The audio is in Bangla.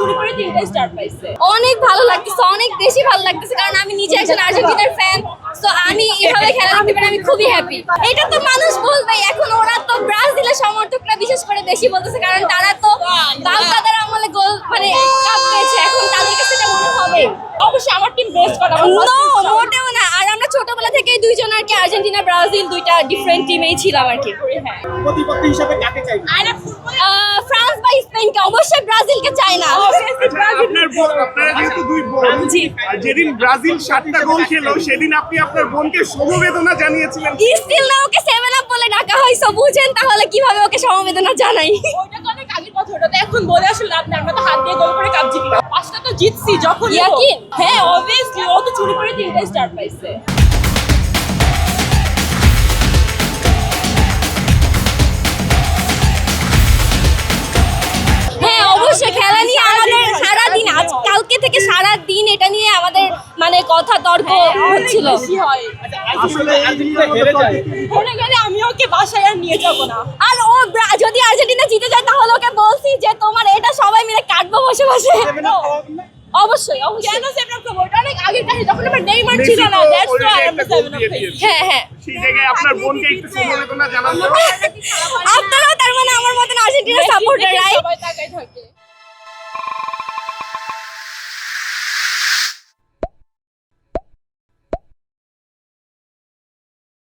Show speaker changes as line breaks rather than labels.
চুরি করে 3টা স্টার পাইছে।
অনেক ভালো লাগতেছে, অনেক বেশি ভালো লাগতেছে, কারণ আমি নিজে একজন আর্জেন্টিনার ফ্যান। তো আমি এভাবে খেলা দেখতে পেরে আমি খুবই হ্যাপি। এটা তো মানুষ বলবেই, এখন ওরা তো ব্রাজিলের সমর্থকরা বিশেষ করে বেশি বলতেছে, কারণ তারা তো বালকাদের আমলে গোল মানে কাপ পেয়েছে, এখন তাদের কাছে এটা মনে হবে।
অবশ্যই আমার টিম বেস্ট করা
মোটেও না। আর আমরা ছোটবেলা থেকেই দুইজন আর কি আর্জেন্টিনা ব্রাজিল দুইটা ডিফারেন্ট টিমেই ছিলাম আর কি।
হ্যাঁ,
প্রতিপক্ষ হিসেবে কাকে চাই?
ফ্রান্স বা স্পেনকে, অবশ্যই ব্রাজিলকে চাই না।
আপনারা যেহেতু দুই বোন, আর যেদিন ব্রাজিল 7টা গোল খেলো সেদিন আপনি আপনার বোনকে সমবেদনা জানিয়েছিলেন।
স্টিল না ওকে 7 আপ বলে ডাকা হয়ছে, বুঝেন তাহলে কিভাবে ওকে সমবেদনা জানাই।
ওইটা তো অনেক আগের কথা, ওটা তো এখন বলে আসলে লাভ নেই। আমরা তো হাত দিয়ে গোল করে কাপ জিতি, 5টা তো জিতছি যখন।
ইয়াকিন?
হ্যাঁ অবভিয়াসলি, ও তো চুরি করে 3টা স্টার পাইছে।
হ্যাঁ অবশ্যই, খেলা নিয়ে আমাদের সারাদিন, আজ কালকে থেকে সারাদিন এটা নিয়ে আমাদের মানে কথা তর্ক হচ্ছিল।
বেশি হয়।
আসলে আর্জেন্টিনা হেরে যায়।
হেরে গেলে আমি ওকে বাসায় আর নিয়ে যাব না।
আর ও যদি আর্জেন্টিনা জিতে যায় তাহলে ওকে বলছি যে তোমার এটা সবাই মিলে কাটবো বসে বসে। অবশ্যই অবশ্যই।
কেন 7 আপ করবো? ওটা অনেক আগের কাহিনী, তখন আমার নেইমার ছিল না। দ্যাটস ওয়াই আমরা 7 আপ পেয়েছি।
হ্যাঁ হ্যাঁ,
সেই জায়গায় আপনার বোনকে একটু সমবেদনা জানানো।
আপনারাও তার মানে আমার মতন আর্জেন্টিনা সাপোর্টার, রাইট?
সবাই তাকাই থাকে।